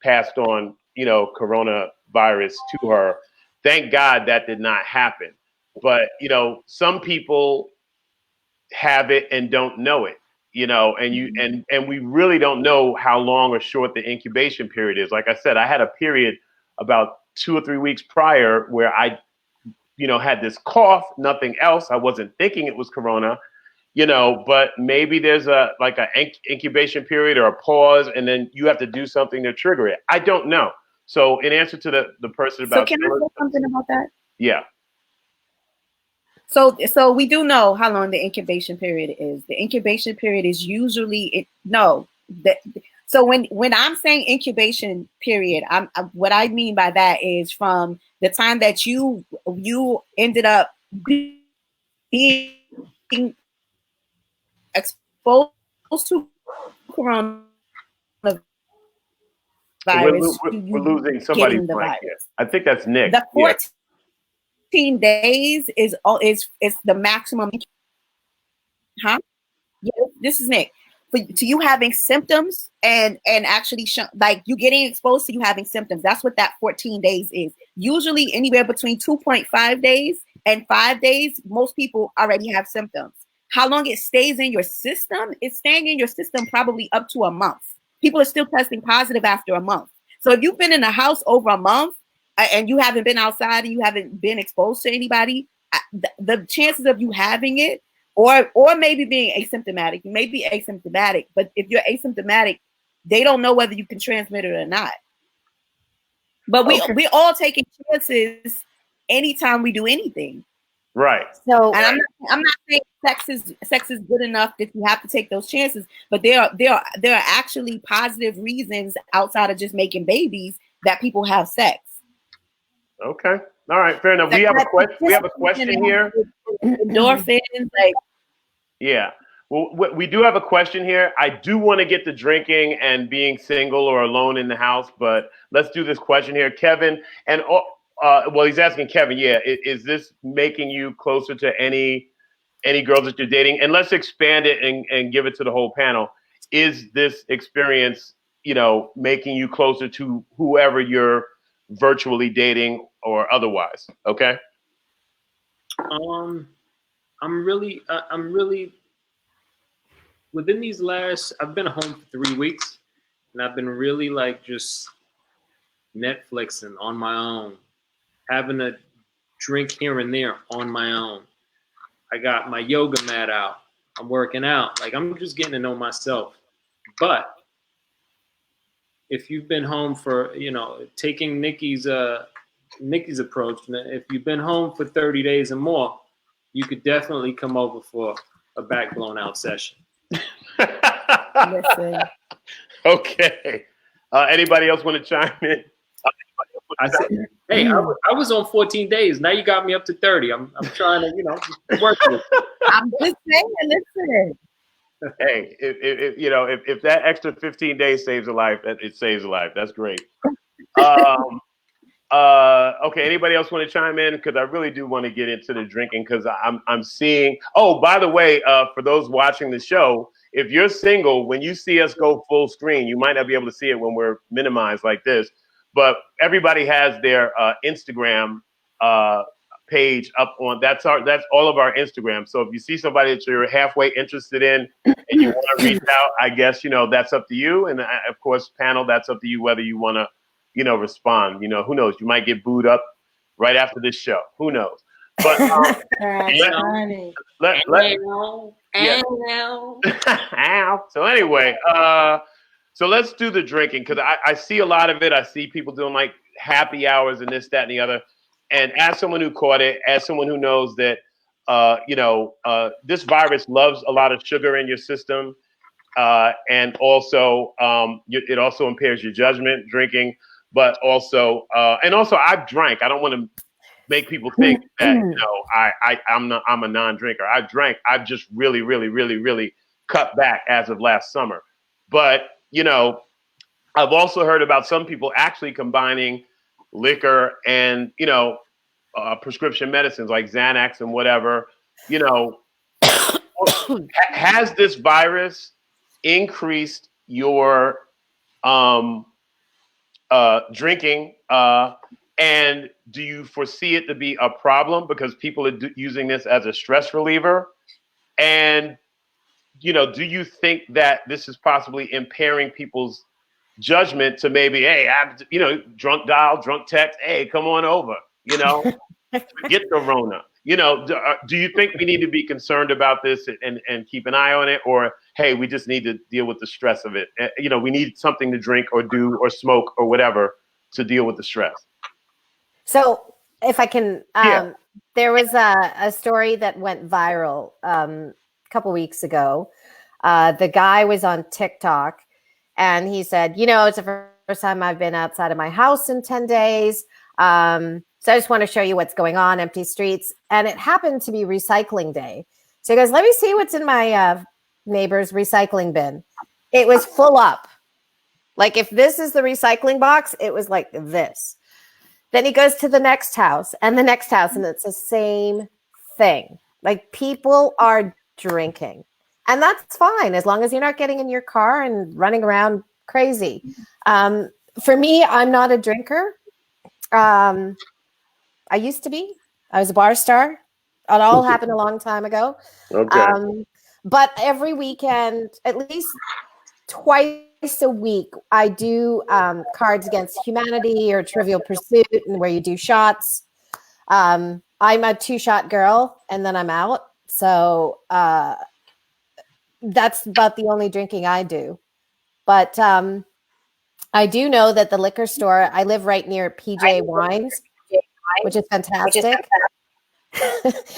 passed on, coronavirus to her. Thank God that did not happen. But, some people have it and don't know it, and we really don't know how long or short the incubation period is. Like I said, I had a period about 2 or 3 weeks prior where I, had this cough, nothing else. I wasn't thinking it was corona. But maybe there's an incubation period or a pause, and then you have to do something to trigger it. I don't know. So in answer to the person about— So can I say something about that? Yeah. So we do know how long the incubation period is. The incubation period is usually so when I'm saying incubation period, what I mean by that is from the time that you ended up being exposed to coronavirus. We're losing somebody's mic here. I think that's Nick. The 14 days is the maximum. Huh? Yeah, this is Nick. To you having symptoms and actually like you getting exposed to you having symptoms. That's what that 14 days is. Usually anywhere between 2.5 days and 5 days, most people already have symptoms. How long it stays in your system? It's staying in your system probably up to a month. People are still testing positive after a month. So if you've been in the house over a month and you haven't been outside and you haven't been exposed to anybody, the chances of you having it or maybe being asymptomatic, you may be asymptomatic, but if you're asymptomatic, they don't know whether you can transmit it or not. But we're all taking chances anytime we do anything. Right. So, and I'm not saying sex is good enough that you have to take those chances, but there are actually positive reasons outside of just making babies that people have sex. Okay. All right. Fair enough. We have a question here. Endorphins, like. Yeah. Well, we do have a question here. I do want to get to drinking and being single or alone in the house, but let's do this question here, Kevin. And well, he's asking Kevin. Yeah, is this making you closer to any girls that you're dating? And let's expand it and give it to the whole panel. Is this experience, making you closer to whoever you're virtually dating or otherwise? Okay. I'm really within these I've been home for 3 weeks, and I've been really just Netflixing on my own, having a drink here and there on my own. I got my yoga mat out. I'm working out. I'm just getting to know myself. But if you've been home for, taking Nikki's approach, if you've been home for 30 days or more, you could definitely come over for a back blown out session. Listen. Okay. Anybody else want to chime in? I said, hey, I was on 14 days. Now you got me up to 30. I'm trying to, work with it. I'm just saying, listen. Hey, if that extra 15 days saves a life, it saves a life. That's great. Okay, anybody else want to chime in? Because I really do want to get into the drinking, because I'm seeing. Oh, by the way, for those watching the show, if you're single, when you see us go full screen, you might not be able to see it when we're minimized like this. But everybody has their Instagram page up on. That's all of our Instagram. So if you see somebody that you're halfway interested in and you want to reach out, I guess that's up to you. And of course, panel, that's up to you whether you want to respond. Who knows? You might get booed up right after this show. Who knows? But so anyway, so let's do the drinking, because I see a lot of it. I see people doing like happy hours and this, that, and the other. And as someone who caught it, as someone who knows that, this virus loves a lot of sugar in your system, and also it also impairs your judgment, drinking. But also, I've drank. I don't want to make people think that I'm a non-drinker. I drank. I've just really, really, really, really cut back as of last summer. But I've also heard about some people actually combining liquor and prescription medicines like Xanax and whatever. Has this virus increased your drinking, and do you foresee it to be a problem because people are using this as a stress reliever? And do you think that this is possibly impairing people's judgment to maybe, hey, drunk dial, drunk text, hey, come on over, get the Rona? Do you think we need to be concerned about this and keep an eye on it, or hey, we just need to deal with the stress of it? We need something to drink or do or smoke or whatever to deal with the stress. So if I can, there was a story that went viral a couple weeks ago. The guy was on TikTok and he said, it's the first time I've been outside of my house in 10 days. So I just want to show you what's going on, empty streets. And it happened to be recycling day. So he goes, let me see what's in my neighbor's recycling bin. It was full up. Like if this is the recycling box, it was like this. Then he goes to the next house and the next house, and it's the same thing. Like people are drinking. And that's fine as long as you're not getting in your car and running around crazy. For me, I'm not a drinker. I used to be. I was a bar star. It all happened a long time ago. Okay. But every weekend, at least twice a week, I do Cards Against Humanity or Trivial Pursuit, and where you do shots. I'm a 2-shot girl, and then I'm out. So that's about the only drinking I do. But I do know that the liquor store, I live right near PJ Wines, which is fantastic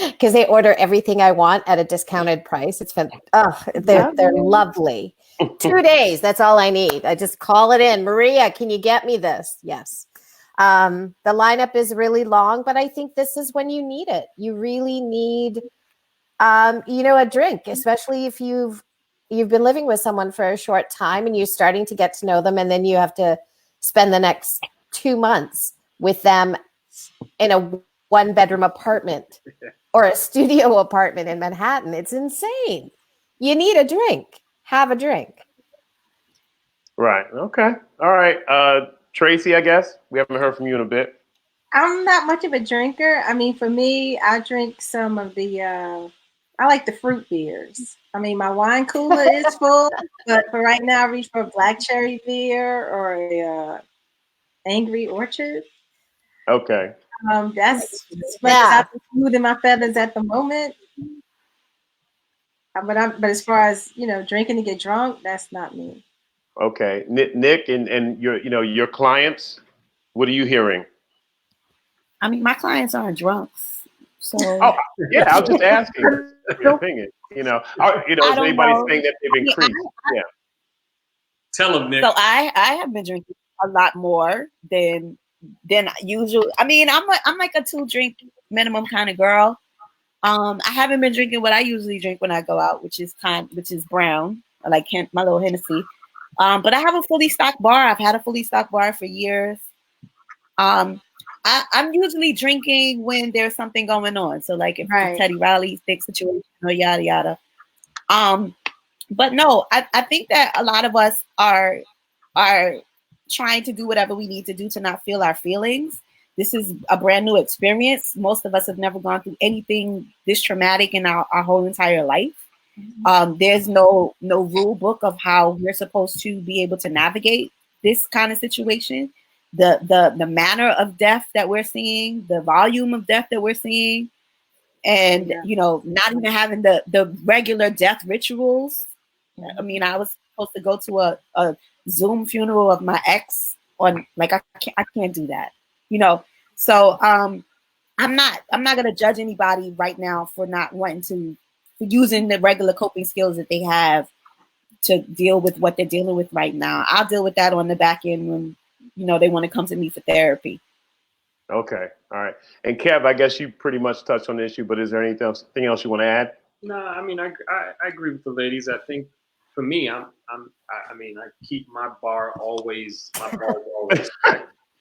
because they order everything I want at a discounted price. It's they're lovely. 2 days, that's all I need. I just call it in. Maria, can you get me this? Yes. The lineup is really long, but I think this is when you need it. You really need, a drink, especially if you've been living with someone for a short time and you're starting to get to know them, and then you have to spend the next 2 months with them in a 1-bedroom apartment or a studio apartment in Manhattan. It's insane. You need a drink. Have a drink. Right. Okay. All right. Tracy, I guess we haven't heard from you in a bit. I'm not much of a drinker. I mean, for me, I drink some of the, I like the fruit beers. I mean, my wine cooler is full, but for right now, I reach for a black cherry beer or a Angry Orchard. Okay. That's I've been smoothing my feathers at the moment. But as far as drinking to get drunk, that's not me. Okay, Nick, and your clients, what are you hearing? I mean, my clients aren't drunks, so. Oh yeah, I was just asking your opinion. Is anybody saying that they've increased? Yeah. Tell them, Nick. So I have been drinking a lot more than then usually, I mean, I'm like a 2-drink minimum kind of girl. I haven't been drinking what I usually drink when I go out, which is brown. I like my little Hennessy. But I have a fully stocked bar. I've had a fully stocked bar for years. I'm usually drinking when there's something going on. So like if the Teddy Riley's big situation or yada yada. But no, I think that a lot of us are trying to do whatever we need to do to not feel our feelings. This is a brand new experience. Most of us have never gone through anything this traumatic in our whole entire life. There's no rule book of how we're supposed to be able to navigate this kind of situation. The manner of death that we're seeing, the volume of death that we're seeing, and not even having the regular death rituals. I mean, I was supposed to go to a Zoom funeral of my ex on, like, I can't do that, So I'm not gonna judge anybody right now for not wanting to, for using the regular coping skills that they have to deal with what they're dealing with right now. I'll deal with that on the back end when they want to come to me for therapy. Okay, all right. And Kev, I guess you pretty much touched on the issue, but is there anything else you want to add? No, I mean, I agree with the ladies. I think for me, I keep my bar always.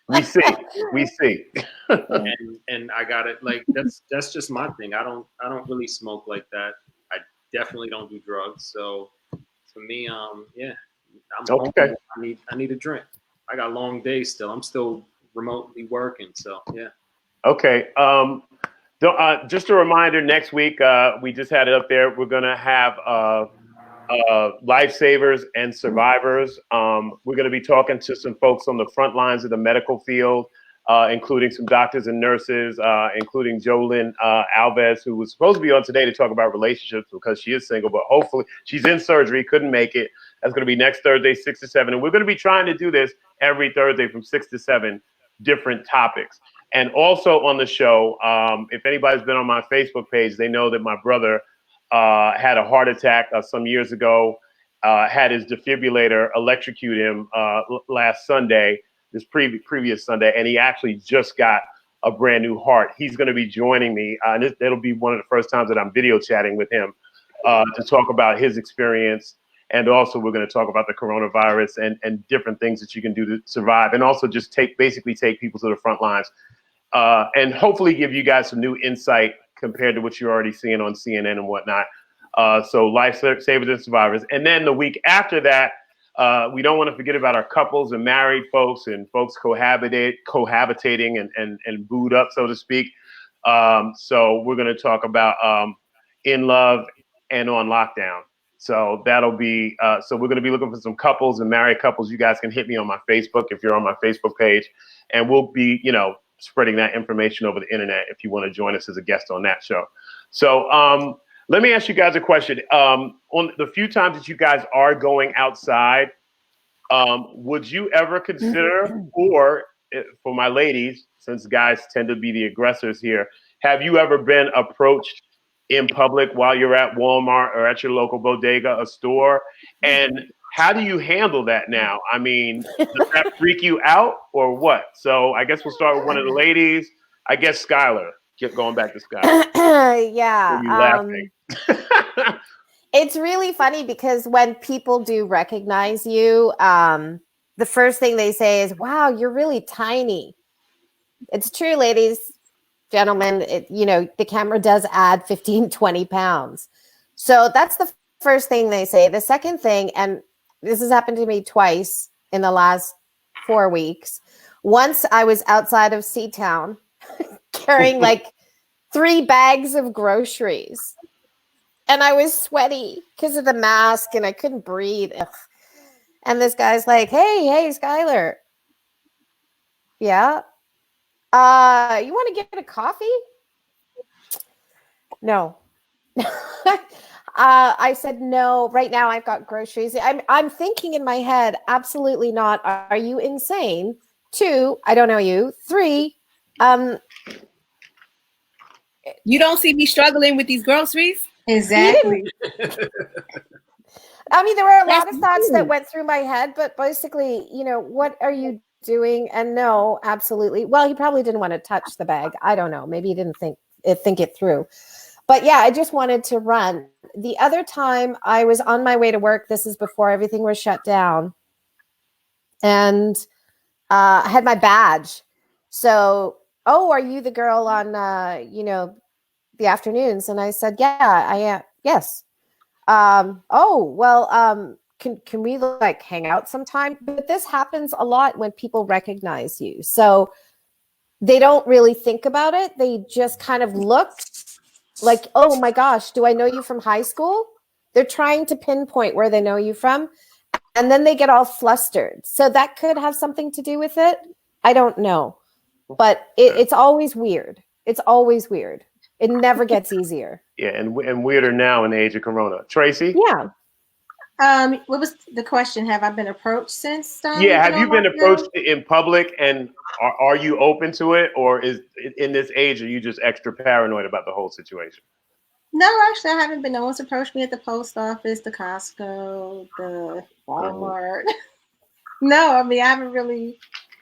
We see. and I got it. Like that's just my thing. I don't really smoke like that. I definitely don't do drugs. So for me, I'm okay. I need a drink. I got long days still. I'm still remotely working. So yeah. Okay. Just a reminder, next week, we just had it up there. We're gonna have lifesavers and survivors. We're going to be talking to some folks on the front lines of the medical field, including some doctors and nurses, including Jolyn Alves, who was supposed to be on today to talk about relationships because she is single, but hopefully she's in surgery, couldn't make it. That's going to be next Thursday, 6 to 7. And we're going to be trying to do this every Thursday from 6 to 7, different topics. And also on the show, if anybody's been on my Facebook page, they know that my brother had a heart attack some years ago, had his defibrillator electrocute him last Sunday, this previous Sunday, and he actually just got a brand new heart. He's going to be joining me, and it'll be one of the first times that I'm video chatting with him to talk about his experience. And also we're going to talk about the coronavirus and different things that you can do to survive, and also just basically take people to the front lines and hopefully give you guys some new insight compared to what you're already seeing on CNN and whatnot. So lifesavers and survivors. And then the week after that, we don't want to forget about our couples and married folks and folks cohabitating and booed up, so to speak. So we're going to talk about in love and on lockdown. So that'll be, so we're going to be looking for some couples and married couples. You guys can hit me on my Facebook if you're on my Facebook page, and we'll be, spreading that information over the internet if you want to join us as a guest on that show. So let me ask you guys a question. On the few times that you guys are going outside, would you ever consider, or for my ladies, since guys tend to be the aggressors here, have you ever been approached in public while you're at Walmart or at your local bodega, a store? And how do you handle that now? I mean, does that freak you out or what? So I guess we'll start with one of the ladies. I guess Skylar. Keep going back to Skylar. Yeah. It's really funny because when people do recognize you, the first thing they say is, wow, you're really tiny. It's true, ladies, gentlemen, the camera does add 15, 20 pounds. So that's the first thing they say. The second thing, and this has happened to me twice in the last 4 weeks. Once I was outside of Seatown carrying like 3 bags of groceries, and I was sweaty because of the mask and I couldn't breathe. Ugh. And this guy's like, hey, Skylar. Yeah. You want to get a coffee? No. I said, no, right now I've got groceries. I'm thinking in my head, absolutely not. Are you insane? 2, I don't know you. 3, you don't see me struggling with these groceries? Exactly. I mean, there were a lot of thoughts that went through my head, but basically, what are you doing. And no, absolutely. Well, he probably didn't want to touch the bag. I don't know. Maybe he didn't think it through. But yeah, I just wanted to run. The other time I was on my way to work, this is before everything was shut down. And I had my badge. So, oh, are you the girl on, the afternoons? And I said, yeah, I am. Yes. Can we like hang out sometime? But this happens a lot when people recognize you. So they don't really think about it. They just kind of look like, oh my gosh, do I know you from high school? They're trying to pinpoint where they know you from. And then they get all flustered. So that could have something to do with it. I don't know. But it's always weird. It's always weird. It never gets easier. Yeah, and weirder now in the age of Corona. Tracy? Yeah. What was the question? Have I been approached since? Yeah, have you been approached in public, and are you open to it, or is in this age are you just extra paranoid about the whole situation? No, actually, I haven't been. No one's approached me at the post office, the Costco, the Walmart. No, I mean I haven't really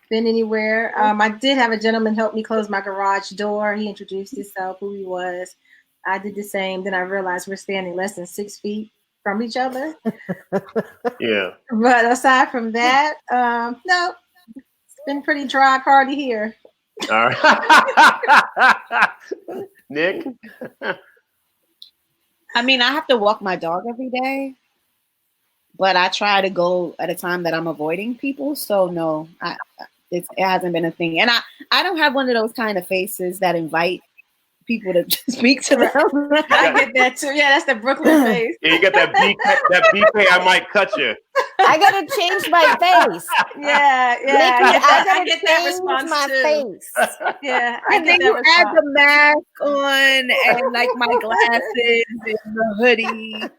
been anywhere. I did have a gentleman help me close my garage door. He introduced himself, who he was. I did the same. Then I realized we're standing less than 6 feet from each other. Yeah. But aside from that, no, it's been pretty dry party here. All right. Nick? I mean, I have to walk my dog every day, but I try to go at a time that I'm avoiding people. So no, it hasn't been a thing. And I don't have one of those kind of faces that invite people to speak to them. I get that too. Yeah, that's the Brooklyn face. Yeah, you got that BP, I might cut you. I gotta change my face. Yeah. I get that response my too. Face. Yeah, And then you add the mask on and like my glasses and the hoodie.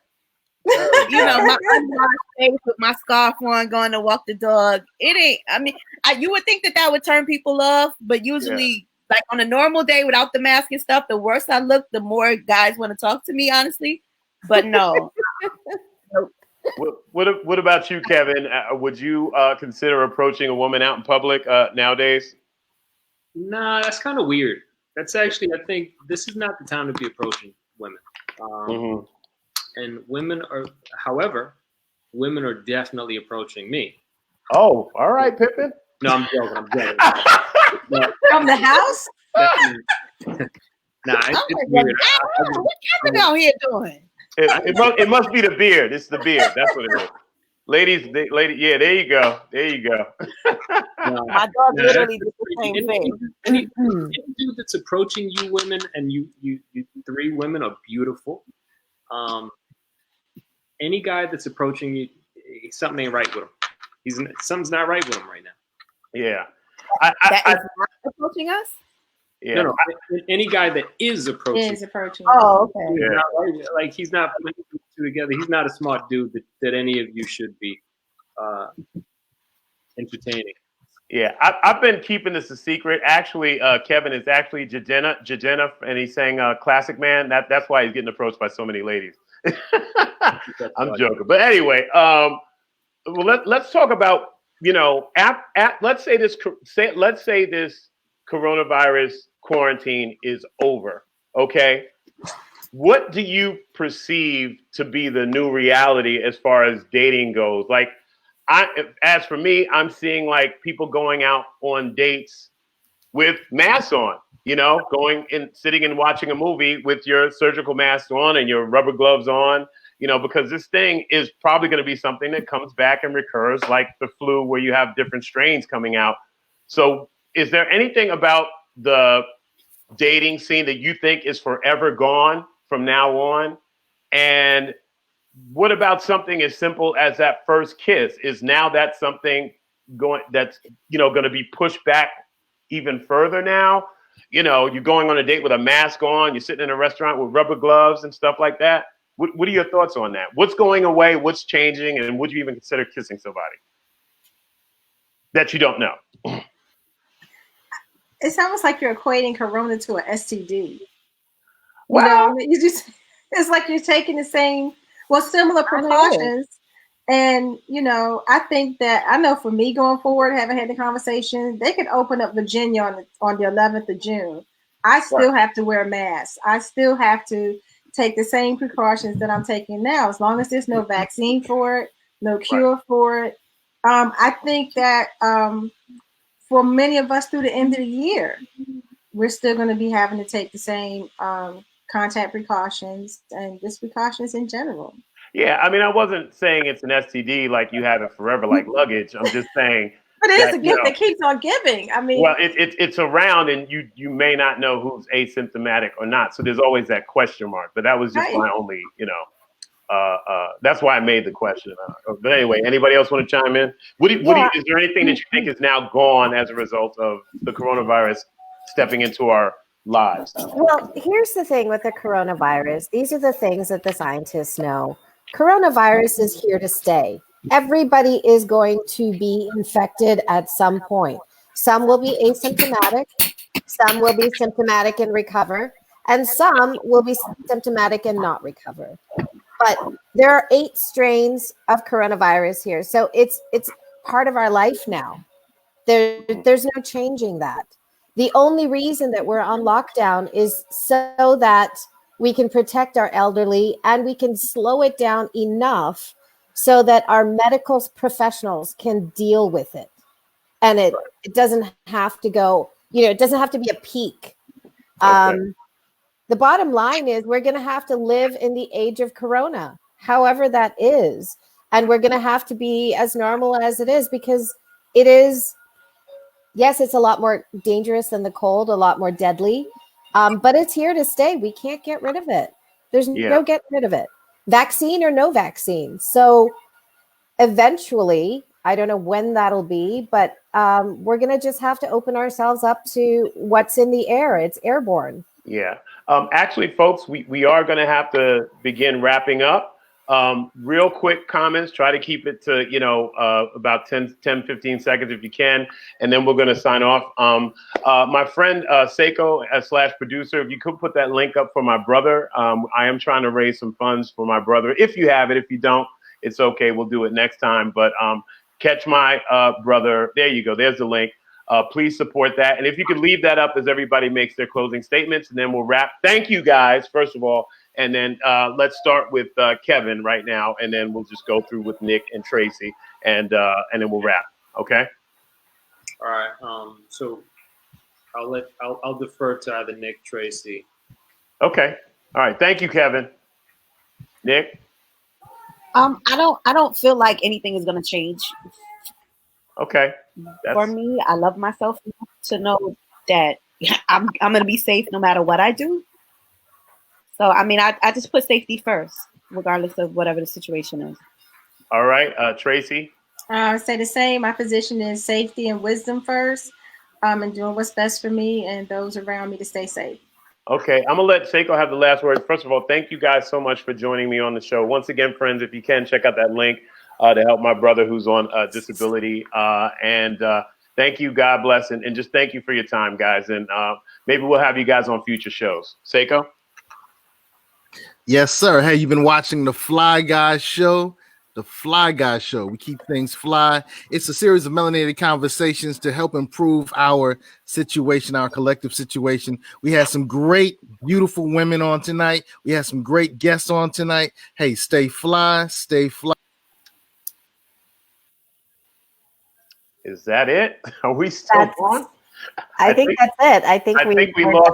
My unwashed face with my scarf on, going to walk the dog. It ain't. I mean, you would think that would turn people off, but usually, like on a normal day without the mask and stuff, the worse I look, the more guys want to talk to me. Honestly, but no. What about you, Kevin? Would you consider approaching a woman out in public nowadays? Nah, that's kind of weird. That's actually, I think this is not the time to be approaching women. And women are definitely approaching me. Oh, all right, Pippin. No, I'm joking. From the house? Nah, it's weird. What Kevin out here doing? It must be the beard. It's the beard. That's what it is. Ladies, yeah, there you go. My dog literally did the same thing. Any dude that's approaching you women, and you three women are beautiful. Any guy that's approaching you, something ain't right with him. Something's not right with him right now. Yeah. That is not approaching us? Yeah. No. Any guy that is approaching. Oh, okay. Yeah. Like he's not putting the two together. He's not a smart dude that any of you should be entertaining. Yeah, I've been keeping this a secret. Actually, Kevin is actually Jadena, and he's saying "Classic Man." That's why he's getting approached by so many ladies. I'm joking, but anyway, well, let's talk about let's say this coronavirus quarantine is over. Okay, what do you perceive to be the new reality as far as dating goes? Like, as for me, I'm seeing like people going out on dates with masks on, going and sitting and watching a movie with your surgical mask on and your rubber gloves on, because this thing is probably going to be something that comes back and recurs like the flu, where you have different strains coming out. So is there anything about the dating scene that you think is forever gone from now on? And what about something as simple as that first kiss? Is now that something that's going to be pushed back even further now? You're going on a date with a mask on, you're sitting in a restaurant with rubber gloves and stuff like that. What are your thoughts on that? What's going away? What's changing? And would you even consider kissing somebody that you don't know? It's almost like you're equating corona to an STD. Well, it's like you're taking the same, similar precautions And, you know, I think that, I know for me going forward, having had the conversation, they could open up Virginia on the 11th of June. I still have to wear a mask. I still have to take the same precautions that I'm taking now, as long as there's no vaccine for it, no cure for it. I think that for many of us through the end of the year, we're still going to be having to take the same contact precautions and just precautions in general. Yeah, I mean, I wasn't saying it's an STD like you have it forever, like luggage. I'm just saying, but it is a gift that keeps on giving. I mean, well, it's around, and you may not know who's asymptomatic or not. So there's always that question mark. But that was just my only, that's why I made the question. But anyway, anybody else want to chime in? Is there anything that you think is now gone as a result of the coronavirus stepping into our lives? Well, here's the thing with the coronavirus. These are the things that the scientists know. Coronavirus is here to stay. Everybody is going to be infected at some point. Some will be asymptomatic, some will be symptomatic and recover, and some will be symptomatic and not recover. But there are 8 strains of coronavirus here. So it's part of our life now. There's no changing that. The only reason that we're on lockdown is so that we can protect our elderly and we can slow it down enough so that our medical professionals can deal with it. And it doesn't have to go, it doesn't have to be a peak. The bottom line is we're going to have to live in the age of corona, however that is. And we're going to have to be as normal as it is, because it is, yes, it's a lot more dangerous than the cold, a lot more deadly, but it's here to stay. We can't get rid of it. There's no getting rid of it, vaccine or no vaccine. So eventually, I don't know when that'll be, but we're going to just have to open ourselves up to what's in the air. It's airborne. Yeah. Actually, folks, we are going to have to begin wrapping up. Real quick comments, try to keep it to, about 10, 15 seconds if you can, and then we're going to sign off. My friend Seiko / producer, if you could put that link up for my brother. I am trying to raise some funds for my brother. If you have it, if you don't, it's okay. We'll do it next time. But catch my brother. There you go. There's the link. Please support that. And if you could leave that up as everybody makes their closing statements, and then we'll wrap. Thank you, guys, first of all. And then let's start with Kevin right now, and then we'll just go through with Nick and Tracy, and then we'll wrap. Okay. All right. So I'll defer to either Nick, Tracy. Okay. All right. Thank you, Kevin. Nick. I don't feel like anything is gonna change. Okay. For me, I love myself enough to know that I'm gonna be safe no matter what I do. So, I mean, I just put safety first, regardless of whatever the situation is. All right. Tracy? I would say the same. My position is safety and wisdom first, and doing what's best for me and those around me to stay safe. Okay. I'm going to let Seiko have the last words. First of all, thank you guys so much for joining me on the show. Once again, friends, if you can, check out that link to help my brother who's on disability. And thank you. God bless. And just thank you for your time, guys. And maybe we'll have you guys on future shows. Seiko? Yes, sir. Hey, you've been watching the Fly Guy Show. The Fly Guy Show. We keep things fly. It's a series of melanated conversations to help improve our situation, our collective situation. We had some great, beautiful women on tonight. We had some great guests on tonight. Hey, stay fly, stay fly. Is that it? Are we still on? I think that's it. I think we lost.